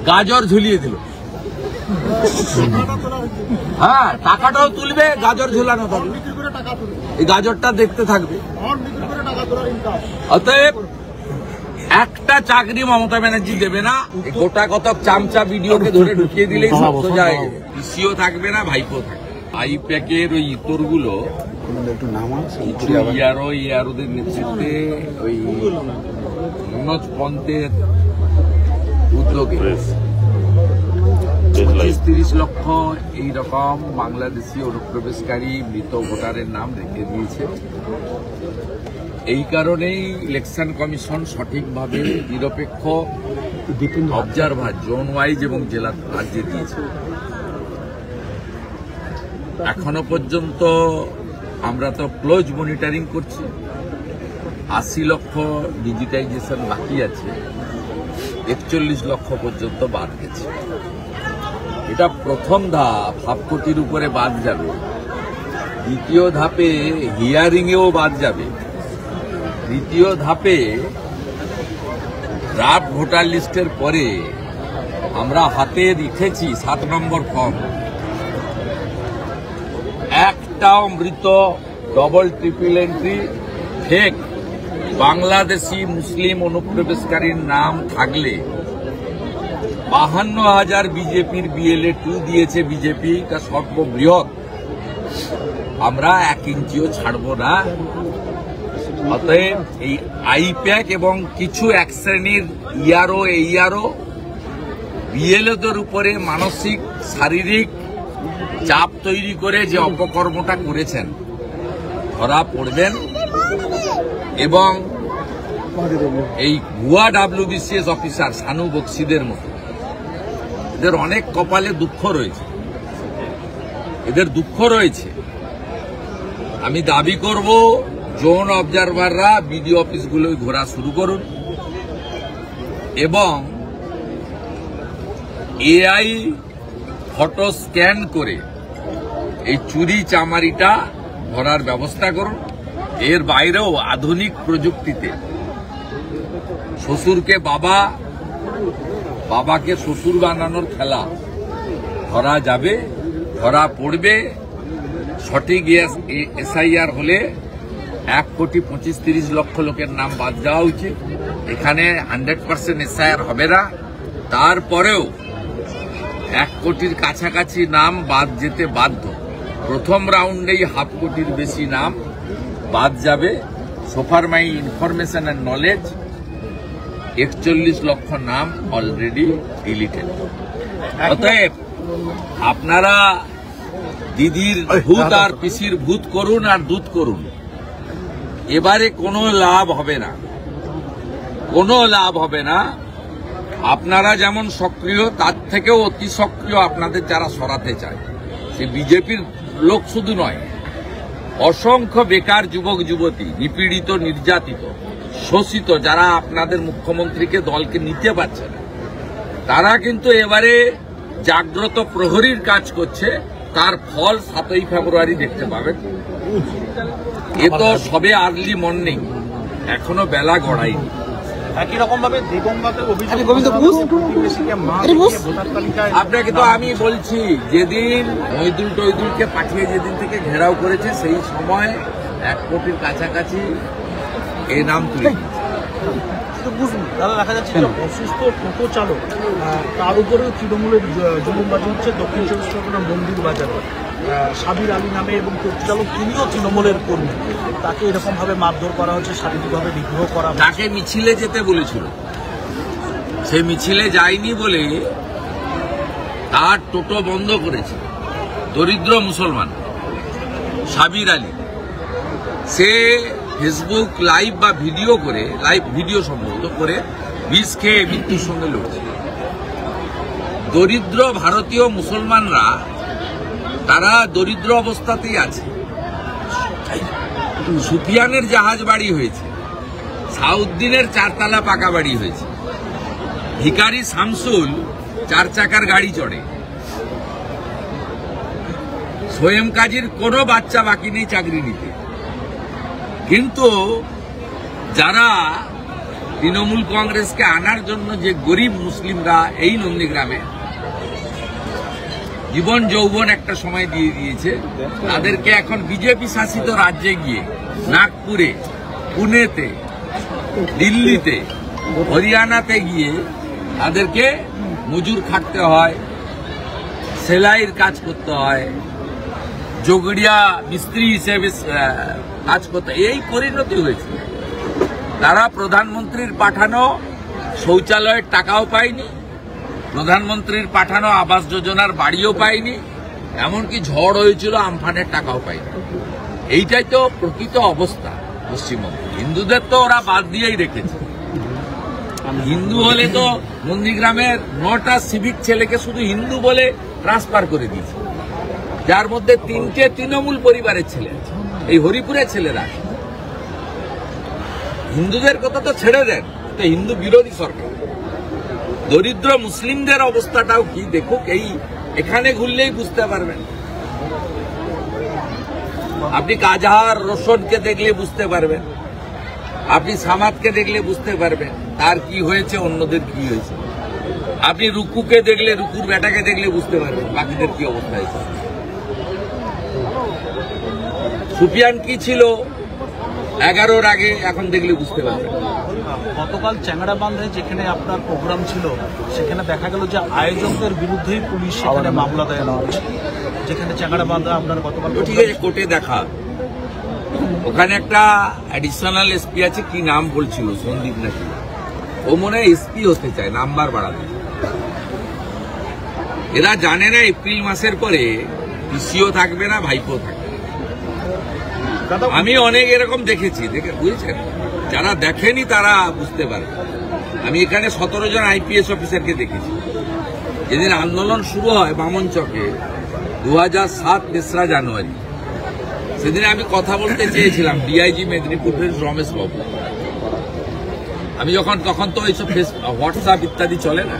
গাজর ঝুলিয়ে দিল। হ্যাঁ, টাকাটাও তুলবে, গাজর ঝুলানো থাকবে, এই গাজরটা দেখতে থাকবে। অতএব একটা চাকরি মমতা ব্যানার্জি দেবে না। গোটা কত চামচা ভিডিওকে ধরে ঢুকিয়ে দিলেই সব সোজা হয়ে যাবে। পিসিও থাকবে না, ভাইপো থাকবে। আইপ্যাকের ওই ইতরগুলো ইয়ারোদের নেতৃত্বে ওই মনোজ পন্থের উদ্যোগে 30 লক্ষ এইরকম বাংলাদেশি অনুপ্রবেশকারী মৃত ভোটারের নাম রেখে দিয়েছে। এই কারণেই ইলেকশন কমিশন সঠিকভাবে নিরপেক্ষ অবজারভার জোন ওয়াইজ এবং জেলা রাজ্যে দিয়েছে। এখনো পর্যন্ত আমরা তো ক্লোজ মনিটরিং করছি। 80 লক্ষ ডিজিটাইজেশন বাকি আছে, 41 লক্ষ পর্যন্ত বাদ গেছে। এটা প্রথম ধাপ, 1/2 কোটির উপরে বাদ যাবে। দ্বিতীয় ধাপে হিয়ারিংয়েও বাদ যাবে। তৃতীয় ধাপে ড্রাফট ভোটার লিস্টের পরে আমরা হাতে রেখেছি 7 নম্বর ফর্ম। একটাও মৃত double triple entry fake Bangladeshi মুসলিম অনুপ্রবেশকারীর নাম থাকলে 52,000 বিজেপির BLA 2 দিয়েছে বিজেপি, তা সর্ববৃহৎ। আমরা 1 ইঞ্চিও ছাড়ব না। অতএব এই আইপ্যাক এবং কিছু এক শ্রেণীর ERO BLOদের উপরে মানসিক শারীরিক চাপ তৈরি করে যে অপকর্মটা করেছেন ধরা পড়বেন। এবং এই ভুয়া WBCS অফিসার সানু বক্সিদের মতো এদের অনেক কপালে দুঃখ রয়েছে, এদের দুঃখ রয়েছে। আমি দাবি করব জোন অবজারভাররা বিডিও অফিসগুলোয় ঘোরা শুরু করুন এবং AI ফটো স্ক্যান করে এই চুরি চামারিটা ধরার ব্যবস্থা করুন। এর বাইরেও আধুনিক প্রযুক্তিতে শ্বশুরকে বাবা, বাবাকে শ্বশুর বানানোর খেলা ধরা যাবে, ধরা পড়বে। সঠিক SIR হলে 1,25,30 লক্ষ লোকের নাম বাদ দেওয়া উচিত। এখানে 100% SIR হবে না, তারপরেও 1 কোটির কাছাকাছি নাম বাদ যেতে বাধ্য। প্রথম রাউন্ডেই 1/2 কোটির বেশি নাম বাদ যাবে। সোফার মাই ইনফরমেশন অ্যান্ড নলেজ 41 লক্ষ নাম অলরেডি ডিলিটেড। অতএব আপনারা দিদির ভূত আর পিসির ভূত করুন আর দুধ করুন, এবারে কোনো লাভ হবে না, কোনো লাভ হবে না। আপনারা যেমন সক্রিয়, তার থেকেও অতি সক্রিয় আপনাদের যারা সরাতে চায়। সে বিজেপির লোক শুধু নয়, অসংখ্য বেকার যুবক যুবতী, নিপীড়িত নির্যাতিত শোষিত, যারা আপনাদের মুখ্যমন্ত্রীকে দলকে নিতে পারছে না, তারা কিন্তু এবারে জাগ্রত প্রহরীর কাজ করছে। তার ফল 7ই ফেব্রুয়ারি দেখতে পাবেন। এ তো সবে আর্লি মর্নিং, এখনো বেলা গড়ায়নি। একই রকম ভাবে আপনাকে তো আমি বলছি, যেদিন মহিদুল টহিদুলকে পাঠিয়ে যেদিন থেকে ঘেরাও করেছে, সেই সময় 1 কোটির কাছাকাছি এই নাম তুলে দাদা দেখা যাচ্ছে অসুস্থ টোটো চালক, তার উপরেও তৃণমূলের জুলুমবাজি হচ্ছে। দক্ষিণ 24 পরগনা মন্দির বাজারে সাবির আলী নামে এবং টোটো চালক, তিনিও তৃণমূলের কর্মী, তাকে এরকম ভাবে মারধর করা হচ্ছে, শারীরিকভাবে বিগ্রহ করা হচ্ছে। তাকে মিছিলে যেতে বলেছিল, সে মিছিলে যায়নি বলে তার টোটো বন্ধ করেছে দরিদ্র মুসলমান সাবির আলী। সে ফেসবুক লাইভ বা ভিডিও করে, লাইভ ভিডিও সম্ভবত করে, বিষ খেয়ে মৃত্যুর সঙ্গে লড়ছে। দরিদ্র ভারতীয় মুসলমানরা তারা দরিদ্র অবস্থাতেই আছে। সুফিয়ানের জাহাজ বাড়ি হয়েছে, সাউদ্দিনের 4 তলা পাকা বাড়ি হয়েছে, ভিখারি শামসুল 4 চাকার গাড়ি চড়ে, সোয়েম কাজীর কোনো বাচ্চা বাকি নেই চাকরি নিতে। কিন্তু যারা তৃণমূল কংগ্রেসকে আনার জন্য যে গরিব মুসলিমরা এই নন্দীগ্রামে জীবন যৌবন একটা সময় দিয়ে দিয়েছে, তাদেরকে এখন বিজেপি শাসিত রাজ্যে গিয়ে নাগপুরে, পুনেতে, দিল্লিতে, হরিয়ানাতে গিয়ে তাদেরকে মজুর খাটতে হয়, সেলাইয়ের কাজ করতে হয়, জগড়িয়া মিস্ত্রি হিসেবে কাজ করতে, এই পরিণতি হয়েছে। তারা প্রধানমন্ত্রীর পাঠানো শৌচালয়ের টাকাও পায়নি, প্রধানমন্ত্রীর পাঠানো আবাস যোজনার বাড়িও পায়নি, এমনকি ঝড় হয়েছিল আমফানের টাকাও পায়নি। এইটাই তো প্রকৃত অবস্থা পশ্চিমবঙ্গে। হিন্দুদের তো ওরা বাদ দিয়েই রেখেছে। হিন্দু হলে তো নন্দীগ্রামের 9টা সিভিক ছেলেকে শুধু হিন্দু বলে ট্রান্সফার করে দিয়েছে, যার মধ্যে 3টে তৃণমূল পরিবারের ছেলে আছে, এই হরিপুরের ছেলেরা। হিন্দুদের কথা তো ছেড়ে দেন, তো হিন্দু বিরোধী সরকার। দরিদ্র মুসলিমদের অবস্থাটাও কি দেখুক, এই এখানে ঘুরলেই বুঝতে পারবেন। আপনি কাজাহার রোশনকে দেখলে বুঝতে পারবেন, আপনি সামাদকে দেখলে বুঝতে পারবেন তার কি হয়েছে, অন্যদের কি হয়েছে। আপনি রুকুকে দেখলে, রুকুর বেটাকে দেখলে বুঝতে পারবেন বাকিদের কি অবস্থা হয়েছে। সুফিয়ান কি ছিল 11-র আগে, এখন দেখলে বুঝতে পারবেন। গতকাল চ্যাংড়াবান্ধে যেখানে আপনার প্রোগ্রাম ছিল, সেখানে দেখা গেল যে আয়োজকদের বিরুদ্ধেই পুলিশ সেখানে মামলা দায়ের হচ্ছে, যেখানে চ্যাংড়াবান্ধে আপনার গতকাল। ঠিক আছে, কোর্টে দেখা। ওখানে একটা অ্যাডিশনাল এসপি আছে, কি নাম বলছিল, সন্দীপ নাকি, ও মনে হয় এসপি হতে চায়, নাম্বার বাড়াতে। এরা জানে না এপ্রিল মাসের পরে পিসিও থাকবে না, ভাইপো থাকবে। আমি অনেক এরকম দেখেছি, বুঝেছেন, যারা দেখেনি তারা বুঝতে পারবে। আমি এখানে 17 জন আইপিএস অফিসারকে দেখেছি। যেদিন আন্দোলন শুরু হয় বামনচকে 2007 তেসরা জানুয়ারি, সেদিন আমি কথা বলতে চেয়েছিলাম ডিআইজি মেদিনীপুরের রমেশ বাবু। আমি তখন তো এইসব হোয়াটসঅ্যাপ ইত্যাদি চলে না,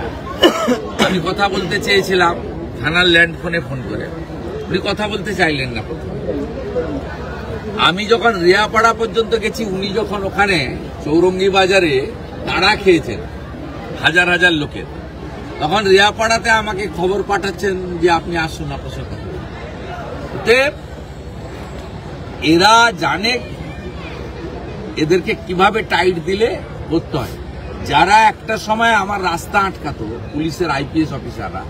আমি কথা বলতে চেয়েছিলাম থানার ল্যান্ড ফোনে ফোন করে, উনি কথা বলতে চাইলেন না। আমি যখন রিয়াপাড়া পর্যন্ত গেছি, উনি যখন ওখানে চৌরঙ্গি বাজারে তাড়া খেয়েছেন হাজার হাজার লোকের, তখন রিয়াপাড়াতে আমাকে খবর পাঠাচ্ছেন যে আপনি আসুন, আপনার সাথে। এরা জানে এদেরকে কিভাবে টাইট দিলে করতে হয়। যারা একটা সময় আমার রাস্তা আটকাতো, পুলিশের আইপিএস অফিসাররা,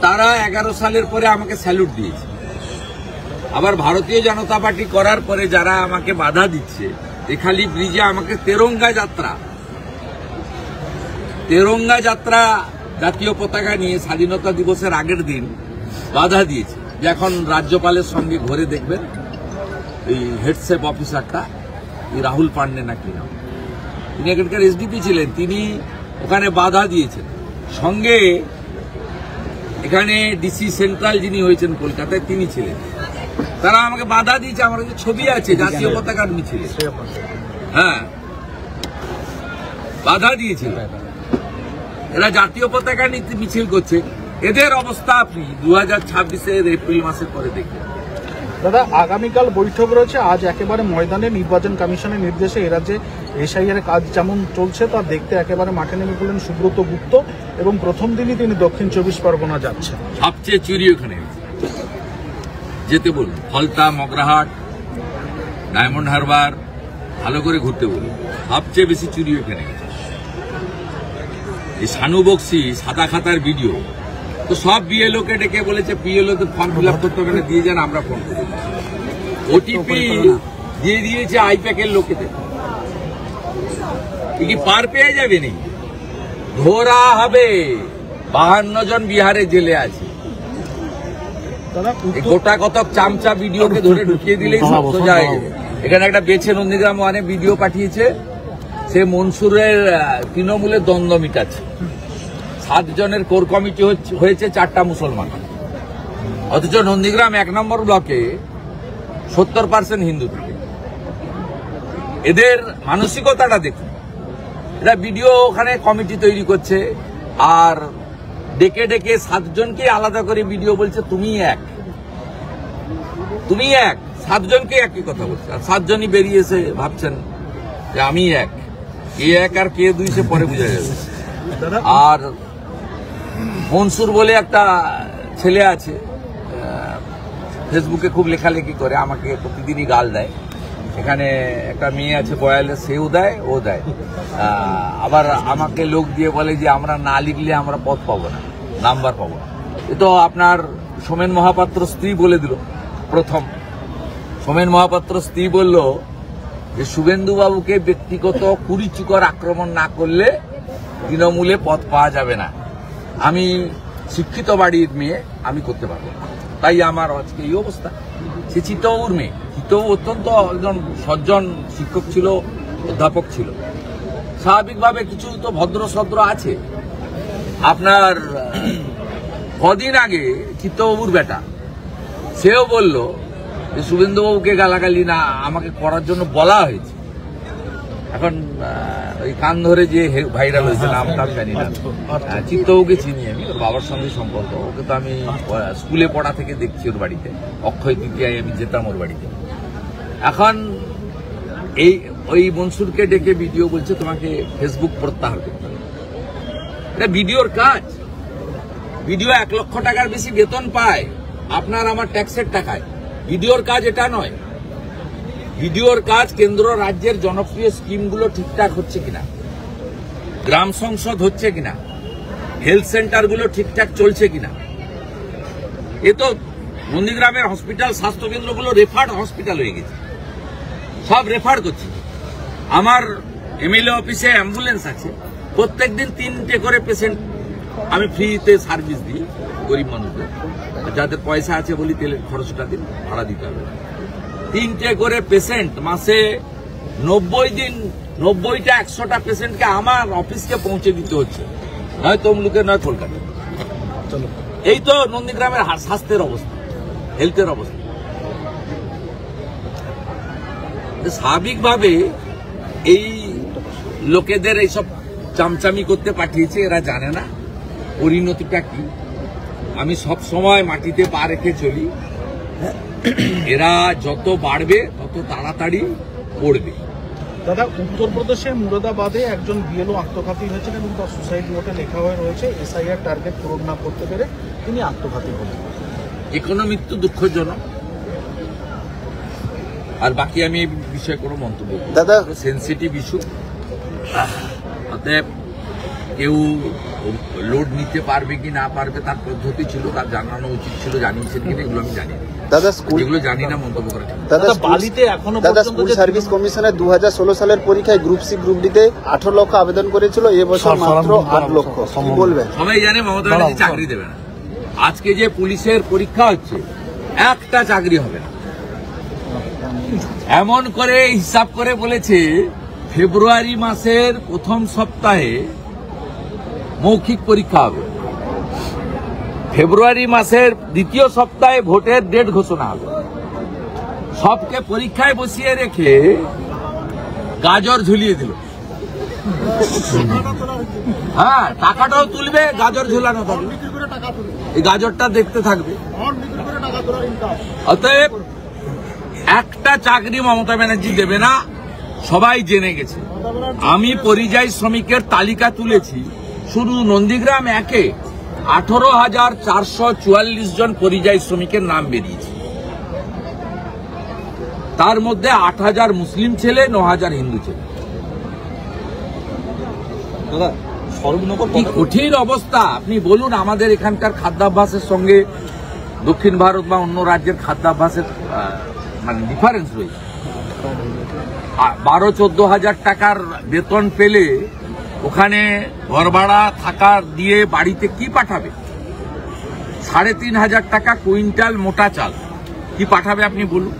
তারা 11 সালের পরে আমাকে স্যালুট দিয়েছে। আবার ভারতীয় জনতা পার্টি করার পরে যারা আমাকে বাধা দিচ্ছে, এখালি ব্রিজে আমাকে তেরঙ্গা যাত্রা জাতীয় পতাকা নিয়ে স্বাধীনতা দিবসের আগের দিন বাধা দিয়েছে, যে এখন রাজ্যপালের সঙ্গে ঘুরে দেখবেন এই হেডসেপ অফিসারটা, এই রাহুল পান্ডে নাকি নাম, তিনি এখানকার এসডিপি ছিলেন, তিনি ওখানে বাধা দিয়েছেন। সঙ্গে এখানে ডিসি সেন্ট্রাল যিনি হয়েছেন কলকাতায়, তিনি ছিলেন। তারা আমাকে বাধা দিয়েছে। আমার কাছে ছবি আছে জাতীয় পতাকার মিছিলে, হ্যাঁ, বাধা দিয়েছিল। এরা জাতীয় পতাকা মিছিল করছে। এদের অবস্থা আপনি 2026-এর এপ্রিল মাসের পরে দেখবেন। দাদা, আগামীকাল বৈঠক রয়েছে। আজ একেবারে ময়দানে নির্বাচন কমিশনের নির্দেশে এরাজ্যে এসআইআর কাজ যেমন চলছে তা দেখতে একেবারে মাঠে নেমে পড়লেন সুব্রত গুপ্ত, এবং প্রথম দিনই তিনি দক্ষিণ 24 পরগনা যাচ্ছেন। সবচেয়ে চুরি ওখানে যেতে বলুন, ফলতা, মগরাহাট, ডায়মন্ড হারবার, ভালো করে ঘুরতে বলুন। সবচেয়ে বেশি চুরি ওখানে। এই শানু বক্সি সাদা খাতার ভিডিও তো সব বিএলওকে ডেকে বলেছে, পিএলও তো ফর্ম ফিল আপ করতে হবে না, দিয়ে যান, আমরা ফোন করি। ওটিপি দিয়ে দিয়েছে আইপ্যাকের লোকেদের। কি পার পেয়ে যাবে নি, ধরা হবে। 52 জন বিহারে জেলে আছে। গোটা কতক চামচা ভিডিওকে ধরে ঢুকিয়ে দিলেই সব সোজা হয়ে যাবে। এখানে একটা বেছে নন্দীগ্রাম ওয়ানে ভিডিও পাঠিয়েছে, সে মনসুরের তৃণমূলের দ্বন্দ্ব মিটাচ্ছে। 7 জনের কোর কমিটি হয়েছে, 4টা মুসলমান, অথচ নন্দীগ্রাম 1 নম্বর ব্লকে 70% হিন্দু থাকে। এদের মানসিকতাটা দেখুন। এরা ভিডিও ওখানে কমিটি তৈরি করছে, আর ডেকে ডেকে 7 জনকে আলাদা করে ভিডিও বলছে তুমি এক। 7 জনকে একই কথা বলছে, আর 7 জনই বেরিয়ে এসে ভাবছেন যে আমি এক। কে এক আর কে দুই সে পরে বোঝা যাবে। দাদা আর মনসুর বলে একটা ছেলে আছে, ফেসবুকে খুব লেখালেখি করে, আমাকে প্রতিদিনই গাল দেয়। এখানে একটা মেয়ে আছে বয়ালে, সেও দেয়, ও দেয়। আবার আমাকে লোক দিয়ে বলে যে আমরা না লিখলে আমরা পদ পাবো না, নাম্বার পাবো না। এ তো আপনার সোমেন মহাপাত্র স্ত্রী বলে দিল। প্রথম সোমেন মহাপাত্র স্ত্রী বলল যে শুভেন্দু বাবুকে ব্যক্তিগত কুরুচিকর আক্রমণ না করলে তৃণমূলে পদ পাওয়া যাবে না। আমি শিক্ষিত বাড়ির মেয়ে, আমি করতে পারবো না, তাই আমার আজকে এই অবস্থা। সে চিত্তবাবুর মেয়ে। চিত্তবাবু অত্যন্ত একজন সজ্জন শিক্ষক ছিল, অধ্যাপক ছিল। স্বাভাবিকভাবে কিছু তো ভদ্র সদ্র আছে। আপনার কদিন আগে চিত্তবাবুর বেটা সেও বলল যে শুভেন্দুবাবুকে গালাগালি না আমাকে করার জন্য বলা হয়েছে। এখন ওই কান ধরে যে ভাইরাল হয়েছে, নামটা আমি জানি না। চিত্তবাবুকে চিনি আমি, ওর বাবার সঙ্গে সম্পর্ক। ওকে তো আমি স্কুলে পড়া থেকে দেখছি ওর বাড়িতে, অক্ষয় তৃতীয়ায় আমি যেতাম ওর বাড়িতে। এখন ওই মনসুরকে ডেকে ভিডিও বলছে তোমাকে ফেসবুক প্রত্যাহার করতে হবে। এটা ভিডিওর কাজ। ভিডিও 1 লক্ষ টাকার বেশি বেতন পায় আপনার আমার ট্যাক্সের টাকায়। ভিডিওর কাজ এটা নয়। ভিডিওর কাজ কেন্দ্র রাজ্যের জনপ্রিয় স্কিমগুলো ঠিকঠাক হচ্ছে কিনা, গ্রাম সংসদ হচ্ছে কিনা, হেলথ সেন্টারগুলো ঠিকঠাক চলছে কিনা। এ তো নন্দীগ্রামের হসপিটাল, স্বাস্থ্যকেন্দ্রগুলো রেফার্ড হসপিটাল হয়ে গেছে, সব রেফার করছে। আমার এমএলএ অফিসে অ্যাম্বুলেন্স আছে, প্রত্যেকদিন 3টে করে পেশেন্ট আমি ফ্রিতে সার্ভিস দিই গরিব মানুষদের। যাদের পয়সা আছে বলি তেলের খরচটা দিন, ভাড়া দিতে হবে। 3টে করে পেশেন্ট মাসে 90 দিন, 90টা 100টা পেশেন্টকে আমার অফিসকে পৌঁছে দিতে হচ্ছে, নয় তমলুকে নয় কলকাতা। এই তো নন্দীগ্রামের স্বাস্থ্যের অবস্থা, হেলথের অবস্থা। স্বাভাবিকভাবে এই লোকেদের এইসব চামচামি করতে পাঠিয়েছে, এরা জানে না পরিণতিটা কি। আমি সব সময় মাটিতে পা রেখে চলি। এরা যত বাড়বে তত তাড়াতাড়ি পড়বে। দাদা উত্তরপ্রদেশের মুরাদাবাদে একজন বিএলও আত্মঘাতী হয়েছেন এবং তার সুসাইড নোটে লেখা হয়ে রয়েছে এসআইআর টার্গেট পূরণ না করতে পেরে তিনি আত্মঘাতী হলেন। যে কোনো মৃত্যু দুঃখজনক। আর বাকি আমি এই বিষয়ে কোনো মন্তব্য করব না। Sensitive issue. অতএব কেউ লোড নিতে পারবে কি না পারবে তার পদ্ধতি ছিল, তার জানানো উচিত ছিল। জানিয়েছেন কিনা এগুলো আমি জানি না। এগুলো জানি না, মন্তব্য করা ঠিক না। বালিতে এখনো স্কুল সার্ভিস কমিশনের 2016 সালের পরীক্ষায় গ্রুপ সি গ্রুপ ডিতে 18 লক্ষ আবেদন করেছিল, এবছর মাত্র 8 লক্ষ। কি বলবেন? সবাই জানে মমতা ব্যানার্জি চাকরি দেবে না। আজকে যে পুলিশের পরীক্ষা হচ্ছে, একটা চাকরি হবে না। এমন করে হিসাব করে বলেছে ফেব্রুয়ারি মাসের প্রথম সপ্তাহে মৌখিক পরীক্ষা হবে, ফেব্রুয়ারি মাসের দ্বিতীয় সপ্তাহে ভোটের ডেট ঘোষণা হবে। সবকে পরীক্ষায় বসিয়ে রেখে গাজর ঝুলিয়ে দিল। হ্যাঁ, টাকাটাও তুলবে, গাজর ঝুলানো থাকবে, এই গাজরটা দেখতে থাকবে। অতএব একটা চাকরি মমতা ব্যানার্জি দেবে না, সবাই জেনে গেছে। আমি পরিযায়ী শ্রমিকের তালিকা তুলেছি, শুধু নন্দীগ্রাম 1-এ 18,444 জন পরিযায়ী শ্রমিকের নাম বেরিয়েছে। তার মধ্যে 8,000 মুসলিম ছেলে, 9,000 হিন্দু ছেলে। কি কঠিন অবস্থা আপনি বলুন। আমাদের এখানকার খাদ্যাভ্যাসের সঙ্গে দক্ষিণ ভারত বা অন্য রাজ্যের খাদ্যাভ্যাসের মানে ডিফারেন্স রয়েছে। 12-14 হাজার টাকার বেতন পেলে ওখানে ঘর ভাড়া থাকা দিয়ে বাড়িতে কি পাঠাবে? 3,500 টাকা কুইন্টাল মোটা চাল কি পাঠাবে আপনি বলুন।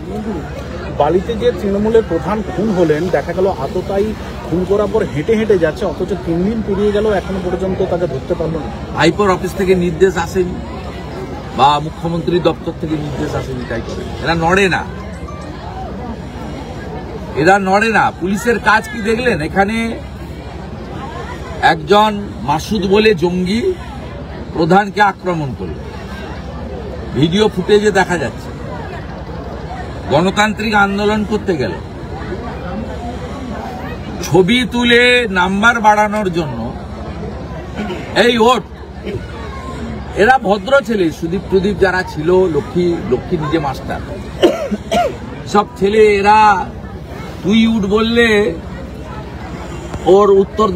বালিতে যে তৃণমূলের প্রধান খুন হলেন, দেখা গেল আততায়ী খুন করার পর হেঁটে হেঁটে যাচ্ছে, অথচ 3 দিন পেরিয়ে গেল এখনো পর্যন্ত তাকে ধরতে পারল না। হাইকোর্ট অফিস থেকে নির্দেশ আসেনি বা মুখ্যমন্ত্রী দপ্তর থেকে নির্দেশ আসেনি, তাই করে এরা নড়ে না, এরা নড়ে না। পুলিশের কাজ কি দেখলেন? এখানে একজন মাসুদ বলে জঙ্গি প্রধানকে আক্রমণ করল, ভিডিও ফুটেজে দেখা যাচ্ছে। গণতান্ত্রিক আন্দোলন করতে গেল, ছবি তুলে নাম্বার বাড়ানোর জন্য এই ওট, এরা ভদ্র ছেলে, সুদীপ টুদীপ যারা ছিল, লক্ষ্মী নিজে মাস্টার, সব ছেলে এরা তুই উঠ বললে ওর উত্তর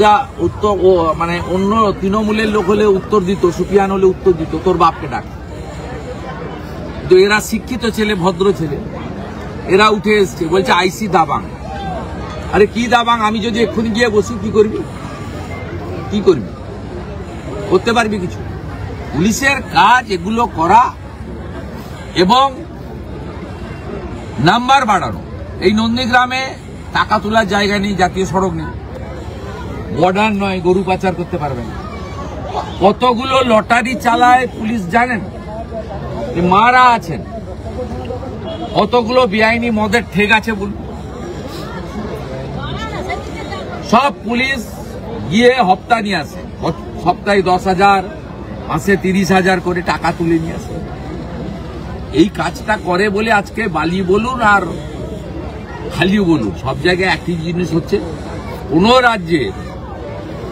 মানে অন্য তৃণমূলের লোক হলে উত্তর দিত, সুফিয়ান হলে উত্তর দিত, তোর বাপকে ডাক। তো এরা শিক্ষিত ছেলে, ভদ্র ছেলে, এরা উঠে এসছে বলছে আইসি দাবাং। আরে কি দাবাং? আমি যদি এক্ষুনি গিয়ে বসি কি করবি? কি করবি? করতে পারবি কিছু? পুলিশের কাজ এগুলো করা এবং নাম্বার বাড়ানো। এই নন্দীগ্রামে টাকা তোলার জায়গা নেই, জাতীয় সড়ক নেই, বর্ডার নয়, গরু পাচার করতে পারবে না। কতগুলো লটারি চালায় পুলিশ জানেন? মারা আছেন। কতগুলো বেআইনি মদের ঠেক আছে বলুন। সব পুলিশ গিয়ে হপ্তা নিয়ে আসে, সপ্তাহে 10,000, মাসে 30,000 করে টাকা তুলে নিয়ে আসে। এই কাজটা করে বলে আজকে বালি বলুন আর খালিও বলুন, সব জায়গায় একই জিনিস হচ্ছে। কোন রাজ্যে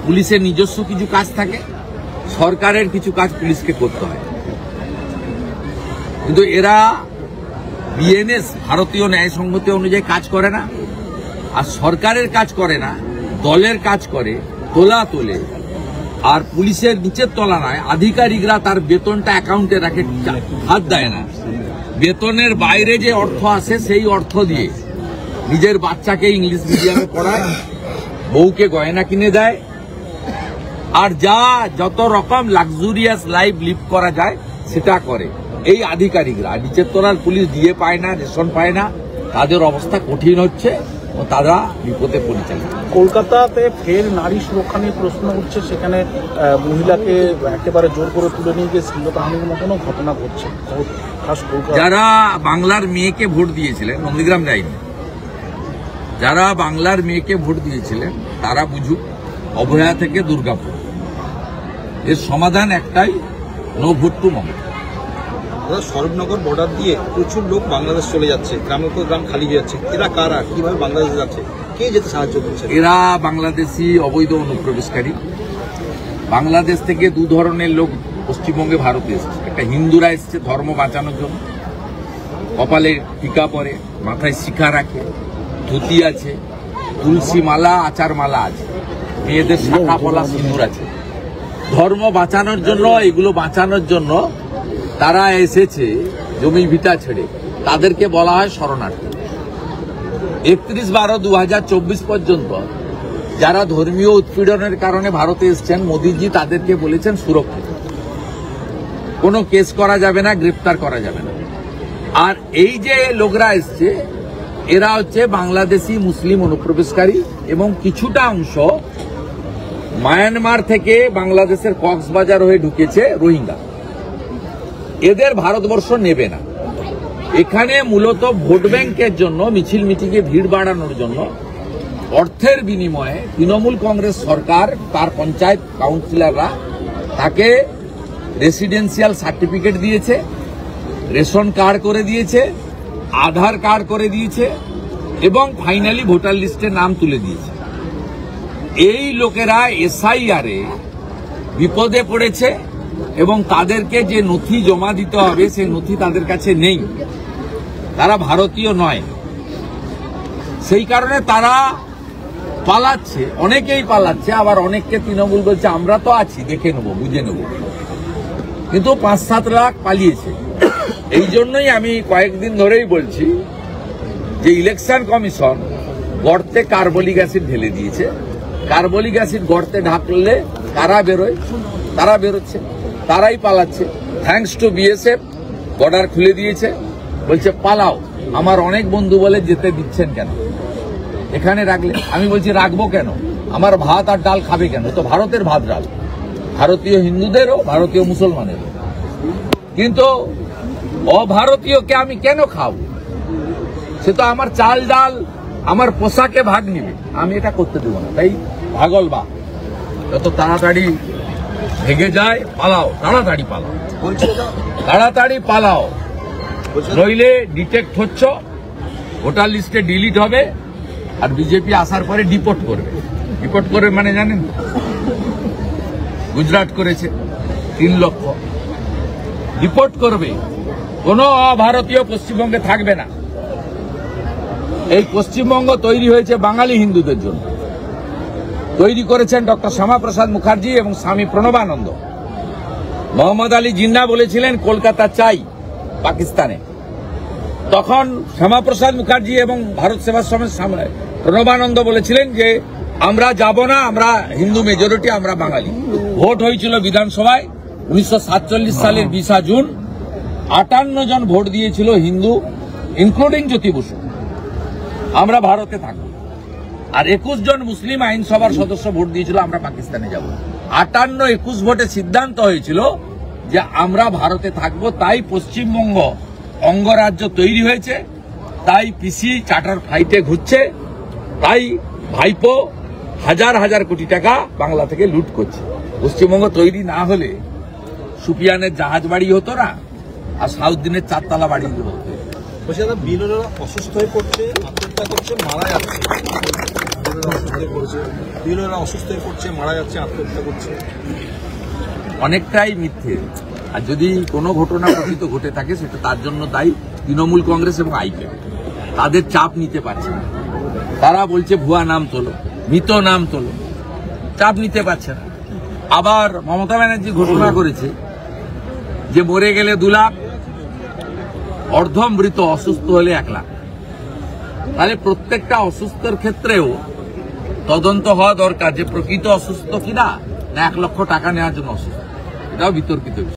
পুলিশের নিজস্ব কিছু কাজ থাকে, সরকারের কিছু কাজ পুলিশকে করতে হয়, কিন্তু এরা বিএনএস ভারতীয় ন্যায় সংহিতা অনুযায়ী কাজ করে না, আর সরকারের কাজ করে না, দলের কাজ করে, তোলে, আর পুলিশের নিচের তলা নয়, আধিকারিকরা তার বেতনটা অ্যাকাউন্টে রাখে, হাত দেয় না। বেতনের বাইরে যে অর্থ আসে সেই অর্থ দিয়ে নিজের বাচ্চাকে ইংলিশ মিডিয়ামে পড়ায়, বউকে গয়না কিনে দেয়, আর যত রকম লাক্সুরিয়াস লাইফ লিভ করা যায় সেটা করে এই আধিকারিকরা। নিচের তলার পুলিশ দিয়ে পায় না, রেশন পায় না, তাদের অবস্থা কঠিন হচ্ছে ও তারা বিপদে পড়েছে। কলকাতাতে ফের নারী সুরক্ষা নিয়ে প্রশ্ন উঠছে, সেখানে মহিলাকে একেবারে জোর করে তুলে নিয়ে গিয়ে শ্লীলতাহানির মতনও ঘটনা ঘটছে। যারা বাংলার মেয়েকে ভোট দিয়েছিলেন, নন্দীগ্রাম যায়নি, যারা বাংলার মেয়েকে ভোট দিয়েছিলেন তারা বুঝুক, অভয়া থেকে দুর্গাপুর এর সমাধান একটাই, no vote to Mamata. Swarupnagar border দিয়ে প্রচুর লোক বাংলাদেশ চলে যাচ্ছে, গ্রামের পর গ্রাম খালি হয়ে যাচ্ছে। এরা কারা, কিভাবে বাংলাদেশে যাচ্ছে, কে যেতে সাহায্য করছে? এরা বাংলাদেশি অবৈধ অনুপ্রবেশকারী। বাংলাদেশ থেকে দু ধরনের লোক পশ্চিমবঙ্গে ভারতে এসছে। একটা হিন্দুরা এসছে ধর্ম বাঁচানোর জন্য, কপালে টিকা পরে, মাথায় শিখা রাখে, ধুতি আছে, তুলসী মালা, আচার মালা আছে, মেয়েদের শাখা পলা সিঁদুর আছে, ধর্ম বাঁচানোর জন্য। এগুলো বাঁচানোর জন্য তারা এসেছে জমি ভিটা ছেড়ে, তাদেরকে বলা হয় শরণার্থী। 31/12/2024 পর্যন্ত যারা ধর্মীয় উৎপীড়নের কারণে ভারতে এসছেন, মোদীজি তাদেরকে বলেছেন সুরক্ষিত, কোনো কেস করা যাবে না, গ্রেপ্তার করা যাবে না। আর এই যে লোকরা এসছে এরা হচ্ছে বাংলাদেশি মুসলিম অনুপ্রবেশকারী এবং কিছুটা অংশ মায়ানমার থেকে বাংলাদেশের কক্সবাজার হয়ে ঢুকেছে রোহিঙ্গা। এদের ভারতবর্ষ নেবে না। এখানে মূলত ভোট ব্যাংকের জন্য, মিছিল মিটিংয়ে ভিড় বাড়ানোর জন্য অর্থের বিনিময়ে তৃণমূল কংগ্রেস সরকার, তার পঞ্চায়েত কাউন্সিলররা তাকে রেসিডেন্সিয়াল সার্টিফিকেট দিয়েছে, রেশন কার্ড করে দিয়েছে, আধার কার্ড করে দিয়েছে এবং ফাইনালি ভোটার লিস্টে নাম তুলে দিয়েছে। এই লোকেরা এসআইআরে বিপদে পড়েছে এবং তাদেরকে যে নথি জমা দিতে হবে সেই নথি তাদের কাছে নেই, তারা ভারতীয় নয়। সেই কারণে তারা পালাচ্ছে, অনেকেই পালাচ্ছে, আবার অনেককে তৃণমূল বলছে আমরা তো আছি, দেখে নেবো, বুঝে নেব, কিন্তু 5-7 লাখ পালিয়েছে। এই জন্যই আমি কয়েকদিন ধরেই বলছি যে ইলেকশন কমিশন গর্তে কার্বলিক অ্যাসিড ঢেলে দিয়েছে। কার্বলিক অ্যাসিড গর্তে ঢাকলে কারা বেরোয়? তারা বেরোচ্ছে, তারাই পালাচ্ছে। থ্যাঙ্কস টু বিএসএফ বর্ডার খুলে দিয়েছে, বলছে পালাও। আমার অনেক বন্ধু বলে যেতে দিচ্ছেন কেন, এখানে রাখলে? আমি বলছি রাখবো কেন, আমার ভাত আর ডাল খাবে কেন? তো ভারতের ভাত ডাল, ভারতীয় হিন্দুদেরও, ভারতীয় মুসলমানেরও, কিন্তু অভারতীয়কে আমি কেন খাবো? সে তো আমার চাল ডাল, আমার পোশাকে ভাগ নিবে, আমি এটা করতে দেবো না। তাই ভাগল বা যত তাড়াতাড়ি ভেগে যায় পালাও, তাড়াতাড়ি পালাও, তাড়াতাড়ি পালাও, নইলে ডিটেক্ট হচ্ছ, ভোটার লিস্টে ডিলিট হবে, আর বিজেপি আসার পরে ডিপোর্ট করবে। ডিপোর্ট করবে মানে জানেন, গুজরাট করেছে 3 লক্ষ ডিপোর্ট করবে। কোন অভারতীয় পশ্চিমবঙ্গে থাকবে না। এই পশ্চিমবঙ্গ তৈরি হয়েছে বাঙালি হিন্দুদের জন্য। তৈরি করেছেন ডক্টর শ্যামাপ্রসাদ মুখার্জি এবং স্বামী প্রণবানন্দ। মোহাম্মদ আলী জিন্না বলেছিলেন কলকাতা চাই পাকিস্তানে। তখন শ্যামাপ্রসাদ মুখার্জি এবং ভারত সেবাশ্রমের প্রণবানন্দ বলেছিলেন যে আমরা যাব না, আমরা হিন্দু মেজরিটি, আমরা বাঙালি। ভোট হয়েছিল বিধানসভায় 1947 সালের 20 জুন। 58 জন ভোট দিয়েছিল হিন্দু, ইনক্লুডিং জ্যোতি বসু, আমরা ভারতে থাকবো। আর 21 জন মুসলিম আইনসভার সদস্য ভোট দিয়েছিল আমরা পাকিস্তানে যাব। 58-21 ভোটে সিদ্ধান্ত হয়েছিল যে আমরা ভারতে থাকবো। তাই পশ্চিমবঙ্গ অঙ্গরাজ্য তৈরি হয়েছে, তাই পিসি চার্টার ফ্লাইটে ঘুরছে, তাই ভাইপো হাজার হাজার কোটি টাকা বাংলা থেকে লুট করছে। পশ্চিমবঙ্গ তৈরি না হলে সুপিয়ানের জাহাজ বাড়ি হতো না, আর সাউদ্দিনের 4 বাড়ি হতো। বলছি দাদা, বিএলওরা অসুস্থ হয়ে পড়ছে, আত্মহত্যা করছে, মারা যাচ্ছে। বিএলওরা অসুস্থ হয়ে পড়ছে, মারা যাচ্ছে, আত্মহত্যা করছে। অনেকটাই মিথ্যে। আর যদি কোনো ঘটনা প্রকৃত ঘটে থাকে সেটা তার জন্য দায়ী তৃণমূল কংগ্রেস এবং আইকে। তাদের চাপ নিতে পারছে না। তারা বলছে ভুয়া নাম তোলো, মৃত নাম তোলো, চাপ নিতে পারছে না। আবার মমতা ব্যানার্জি ঘোষণা করেছে যে মরে গেলে 2 লাখ, অর্ধমৃত অসুস্থ হলে 1 লাখ। তাহলে প্রত্যেকটা অসুস্থের ক্ষেত্রেও তদন্ত হওয়া দরকার যে প্রকৃত অসুস্থ কিনা, না 1 লক্ষ টাকা নেওয়ার জন্য অসুস্থ। এটাও বিতর্কিত বিষয়।